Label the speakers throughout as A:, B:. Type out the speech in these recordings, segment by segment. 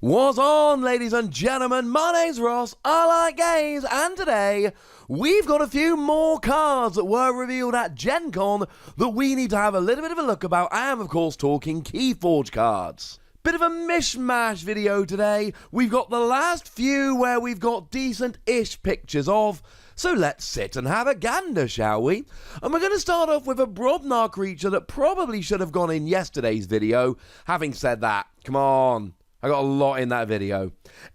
A: What's on, ladies and gentlemen? My name's Ross, I like games, and today we've got a few more cards that were revealed at Gen Con that we need to have a little bit of a look about. I am, of course, talking Keyforge cards. Bit of a mishmash video today. We've got the last few where we've got decent-ish pictures of, so let's sit and have a gander, shall we? And we're going to start off with a Brobnar creature that probably should have gone in yesterday's video. Having said that, come on. I got a lot in that video.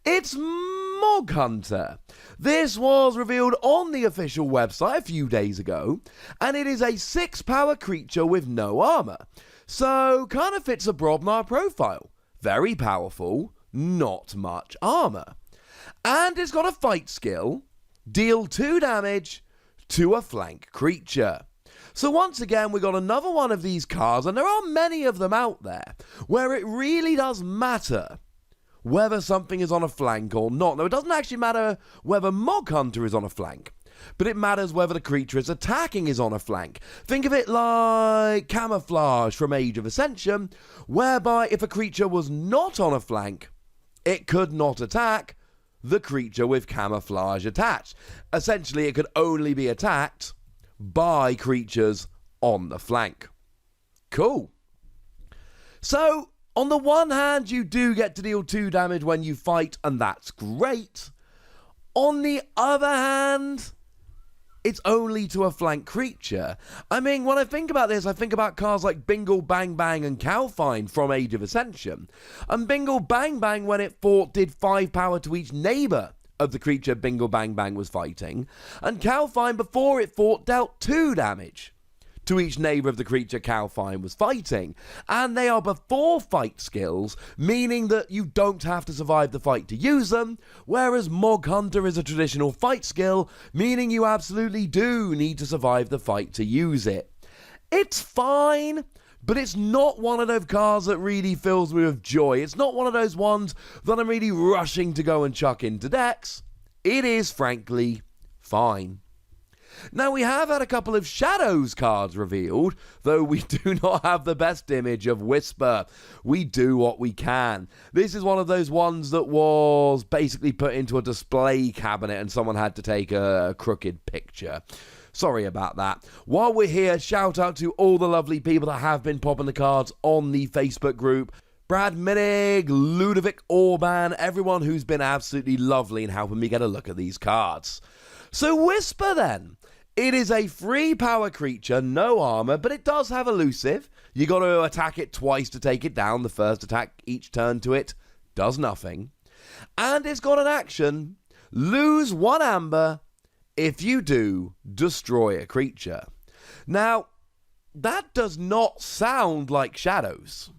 A: It's Mogghunter. This was revealed on the official website a few days ago, and it is a 6-power creature with no armor. So, kind of fits a Brobnar profile. Very powerful, not much armor. And it's got a fight skill, deal 2 damage to a flank creature. So once again, we got another one of these cards, and there are many of them out there, where it really does matter whether something is on a flank or not. Now, it doesn't actually matter whether Mogghunter is on a flank, but it matters whether the creature is attacking is on a flank. Think of it like Camouflage from Age of Ascension, whereby if a creature was not on a flank, it could not attack the creature with Camouflage attached. Essentially, it could only be attacked by creatures on the flank. Cool. So, on the one hand, you do get to deal 2 damage when you fight, and that's great. On the other hand, it's only to a flank creature. I mean, when I think about this, I think about cards like Bingle Bang Bang and Calfine from Age of Ascension. And Bingle Bang Bang, when it fought, did 5 power to each neighbour of the creature Bingle Bang Bang was fighting, and Calfine, before it fought, dealt 2 damage to each neighbour of the creature Calfine was fighting. And they are before fight skills, meaning that you don't have to survive the fight to use them, whereas Mogghunter is a traditional fight skill, meaning you absolutely do need to survive the fight to use it. It's fine, but it's not one of those cards that really fills me with joy. It's not one of those ones that I'm really rushing to go and chuck into decks. It is, frankly, fine. Now, we have had a couple of Shadows cards revealed, though we do not have the best image of Whisper. We do what we can. This is one of those ones that was basically put into a display cabinet and someone had to take a crooked picture. Sorry about that. While we're here, shout out to all the lovely people that have been popping the cards on the Facebook group. Brad Minig, Ludovic Orban, everyone who's been absolutely lovely in helping me get a look at these cards. So Whisper then. It is a 3-power creature, no armor, but it does have elusive. You got to attack it twice to take it down. The first attack each turn to it does nothing. And it's got an action, lose 1 amber. If you do, destroy a creature. Now, that does not sound like Shadows.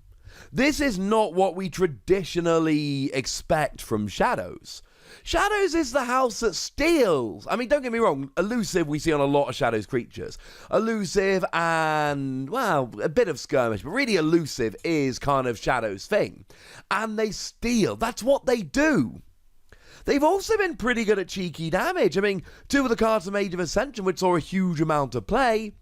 A: This is not what we traditionally expect from Shadows. Shadows is the house that steals. I mean, don't get me wrong, elusive we see on a lot of Shadows creatures. Elusive and, well, a bit of skirmish, but really elusive is kind of Shadows' thing. And they steal. That's what they do. They've also been pretty good at cheeky damage. I mean, 2 of the cards from Age of Ascension, which saw a huge amount of play,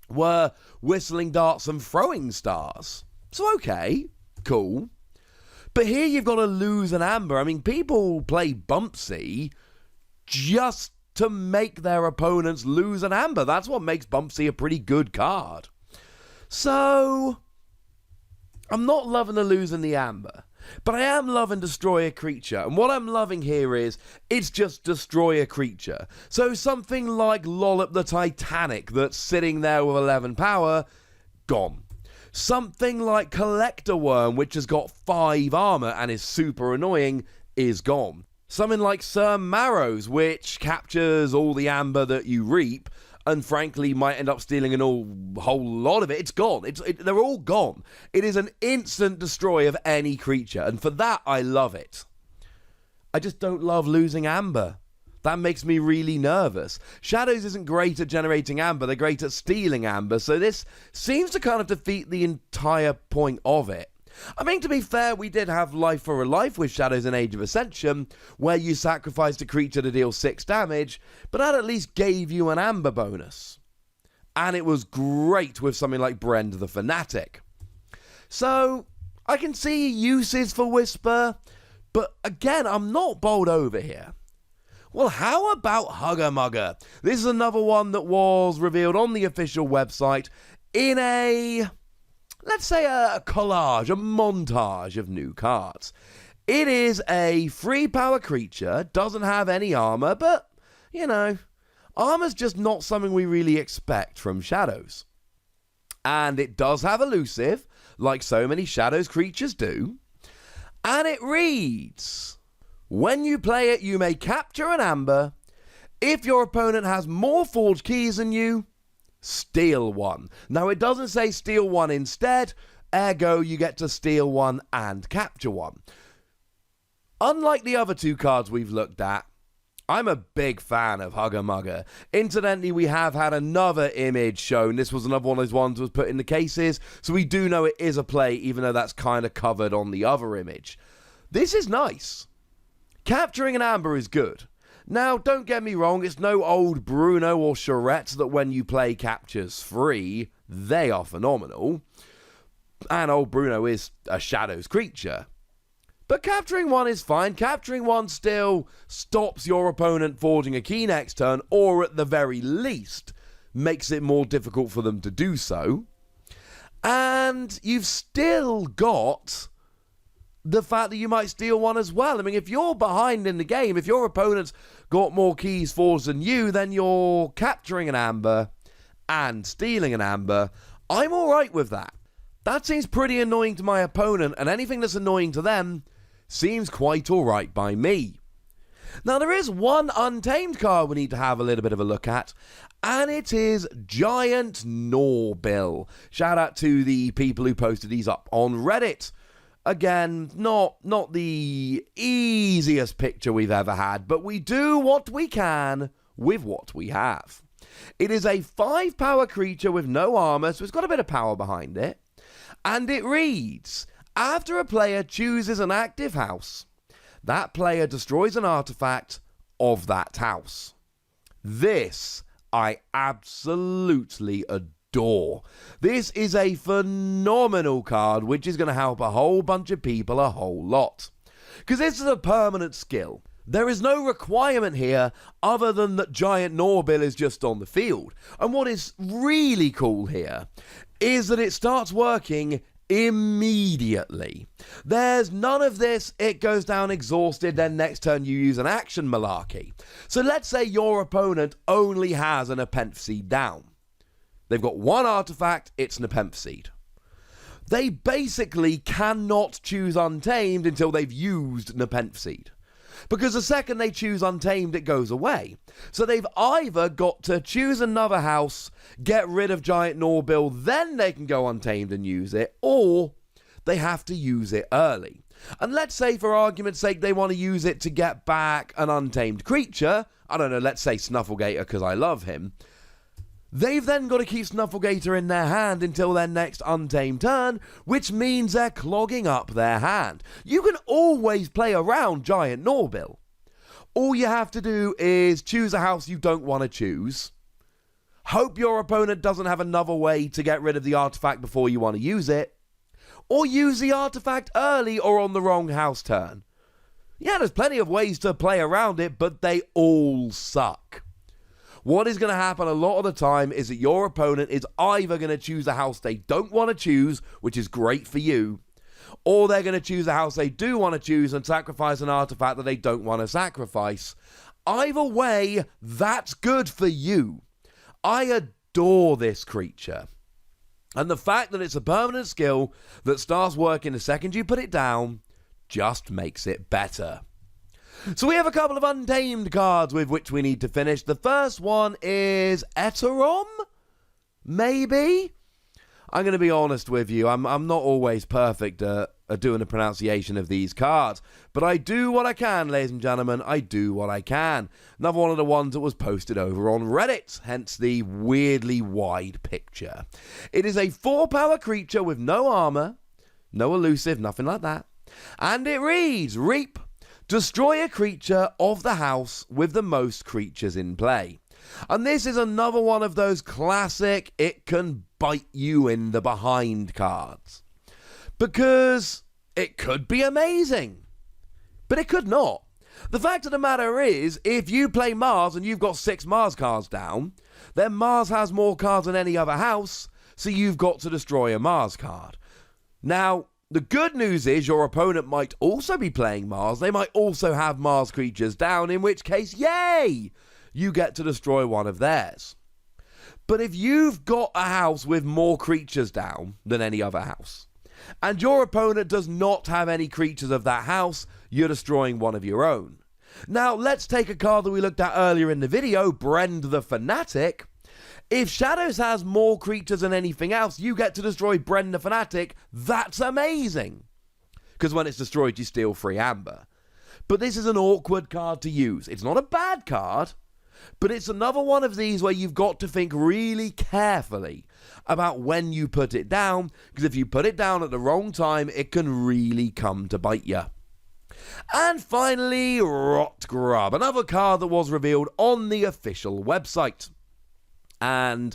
A: were Whistling Darts and Throwing Stars. So, okay, cool. But here you've got to lose an amber. I mean, people play Bumpsy just to make their opponents lose an amber. That's what makes Bumpsy a pretty good card. So, I'm not loving the losing the amber, but I am loving destroy a creature. And what I'm loving here is, it's just destroy a creature. So something like Lollop the Titanic that's sitting there with 11 power, gone. Something like Collector Worm, which has got 5 armor and is super annoying, is gone. Something like Sir Marrows, which captures all the amber that you reap, and frankly might end up stealing a whole lot of it. It's gone. They're all gone. It is an instant destroy of any creature, and for that, I love it. I just don't love losing amber. That makes me really nervous. Shadows isn't great at generating amber, they're great at stealing amber, so this seems to kind of defeat the entire point of it. I mean, to be fair, we did have Life for a Life with Shadows in Age of Ascension, where you sacrificed a creature to deal 6 damage, but that at least gave you an amber bonus. And it was great with something like Brend the Fanatic. So, I can see uses for Whisper, But again, I'm not bowled over here. Well, how about Hugger Mugger? This is another one that was revealed on the official website in a, let's say, a collage, a montage of new cards. It is a 3-power creature, doesn't have any armor, but, you know, armor's just not something we really expect from Shadows. And it does have elusive, like so many Shadows creatures do. And it reads, when you play it, you may capture an amber. If your opponent has more forged keys than you, steal one. Now, it doesn't say steal one instead, ergo you get to steal one and capture one. Unlike the other 2 cards we've looked at, I'm a big fan of Hugger Mugger. Incidentally, we have had another image shown. This was another one of those ones that was put in the cases, so we do know it is a play, even though that's kind of covered on the other image. This is nice. Capturing an amber is good. Now, don't get me wrong, it's no old Bruno or Charette that when you play captures free, they are phenomenal. And old Bruno is a Shadows creature. But capturing one is fine. Capturing one still stops your opponent forging a key next turn, or at the very least, makes it more difficult for them to do so. And you've still got the fact that you might steal one as well. I mean, if you're behind in the game, if your opponent's got more keys forged than you, then you're capturing an amber and stealing an amber. I'm alright with that. That seems pretty annoying to my opponent, and anything that's annoying to them seems quite alright by me. Now, there is one untamed card we need to have a little bit of a look at, and it is Giant Gnawbill. Shout out to the people who posted these up on Reddit. Again, not the easiest picture we've ever had, but we do what we can with what we have. It is a 5-power creature with no armor, so it's got a bit of power behind it. And it reads, after a player chooses an active house, that player destroys an artifact of that house. This I absolutely adore. This is a phenomenal card, which is going to help a whole bunch of people a whole lot. Because this is a permanent skill. There is no requirement here other than that Giant Gnawbill is just on the field. And what is really cool here is that it starts working immediately. There's none of this, it goes down exhausted, then next turn you use an action malarkey. So let's say your opponent only has an Nepenthe Seed down. They've got one artifact, it's Nepenthe Seed. They basically cannot choose Untamed until they've used Nepenthe Seed. Because the second they choose Untamed, it goes away. So they've either got to choose another house, get rid of Giant Gnawbill, then they can go Untamed and use it, or they have to use it early. And let's say, for argument's sake, they want to use it to get back an Untamed creature. I don't know, let's say Snufflegator, because I love him. They've then got to keep Snufflegator in their hand until their next Untamed turn, which means they're clogging up their hand. You can always play around Giant Gnawbill. All you have to do is choose a house you don't want to choose, hope your opponent doesn't have another way to get rid of the artifact before you want to use it, or use the artifact early or on the wrong house turn. Yeah, there's plenty of ways to play around it, but they all suck. What is going to happen a lot of the time is that your opponent is either going to choose a house they don't want to choose, which is great for you, or they're going to choose a house they do want to choose and sacrifice an artifact that they don't want to sacrifice. Either way, that's good for you. I adore this creature. And the fact that it's a permanent skill that starts working the second you put it down just makes it better. So we have a couple of Untamed cards with which we need to finish. The first one is Etaromme? Maybe? I'm going to be honest with you. I'm not always perfect at doing the pronunciation of these cards. But I do what I can, ladies and gentlemen. I do what I can. Another one of the ones that was posted over on Reddit. Hence the weirdly wide picture. It is a 4-power creature with no armor, no elusive, nothing like that. And it reads, Reap. Destroy a creature of the house with the most creatures in play. And this is another one of those classic it can bite you in the behind cards. Because it could be amazing. But it could not. The fact of the matter is, if you play Mars and you've got 6 Mars cards down, then Mars has more cards than any other house, so you've got to destroy a Mars card. Now, the good news is your opponent might also be playing Mars. They might also have Mars creatures down, in which case, yay! You get to destroy one of theirs. But if you've got a house with more creatures down than any other house, and your opponent does not have any creatures of that house, you're destroying one of your own. Now, let's take a card that we looked at earlier in the video, Brend the Fanatic. If Shadows has more creatures than anything else, you get to destroy Brend the Fanatic. That's amazing. Because when it's destroyed, you steal free amber. But this is an awkward card to use. It's not a bad card, but it's another one of these where you've got to think really carefully about when you put it down, because if you put it down at the wrong time, it can really come to bite you. And finally, Rotgrub, another card that was revealed on the official website. And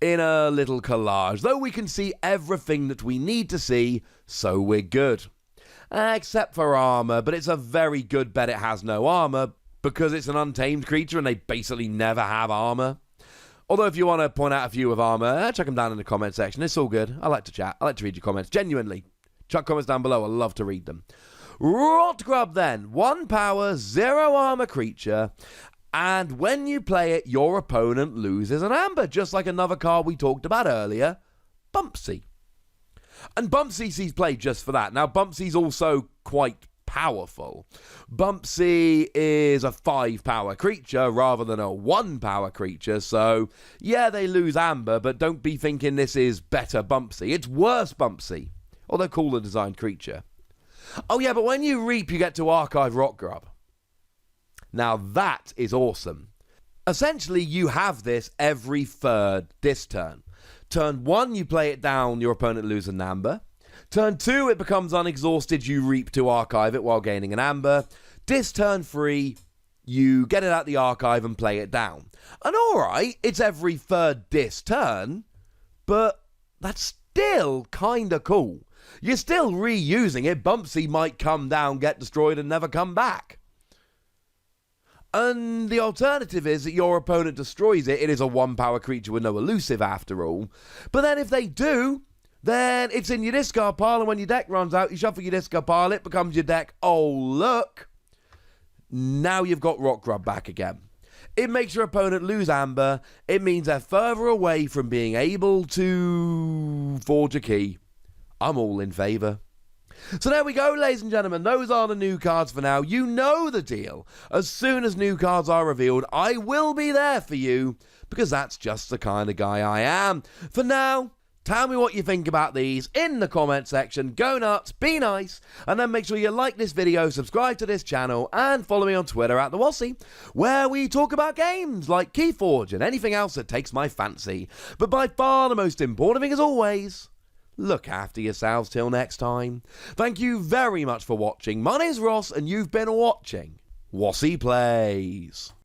A: in a little collage, though we can see everything that we need to see, so we're good. Except for armor, but it's a very good bet it has no armor, because it's an untamed creature and they basically never have armor. Although if you want to point out a few with armor, check them down in the comment section. It's all good. I like to chat. I like to read your comments. Genuinely. Chuck comments down below. I love to read them. Rotgrub then. 1 power, 0 armor creature. And when you play it, your opponent loses an amber, just like another card we talked about earlier, Bumpsy. And Bumpsy sees play just for that. Now, Bumpsy's also quite powerful. Bumpsy is a 5 power creature rather than a 1 power creature, so yeah, they lose amber, but don't be thinking this is better Bumpsy. It's worse Bumpsy, although cooler designed creature. Oh yeah, but when you reap, you get to archive Rotgrub. Now that is awesome. Essentially, you have this every third this turn. Turn 1, you play it down, your opponent loses an amber. Turn 2, it becomes unexhausted, you reap to archive it while gaining an amber. This turn 3, you get it out the archive and play it down. And alright, it's every third this turn, but that's still kinda cool. You're still reusing it. Bumpsy might come down, get destroyed, and never come back. And the alternative is that your opponent destroys it. It is a 1 power creature with no elusive after all. But then if they do, then it's in your discard pile, and when your deck runs out, you shuffle your discard pile, it becomes your deck. Oh, look. Now you've got Rotgrub back again. It makes your opponent lose amber. It means they're further away from being able to forge a key. I'm all in favour. So there we go, ladies and gentlemen. Those are the new cards for now. You know the deal. As soon as new cards are revealed, I will be there for you, because that's just the kind of guy I am. For now, tell me what you think about these in the comment section. Go nuts, be nice, and then make sure you like this video, subscribe to this channel, and follow me on Twitter at the Wossy, where we talk about games like Keyforge and anything else that takes my fancy. But by far the most important thing, as always, look after yourselves till next time. Thank you very much for watching. My name's Ross, and you've been watching Wossy Plays.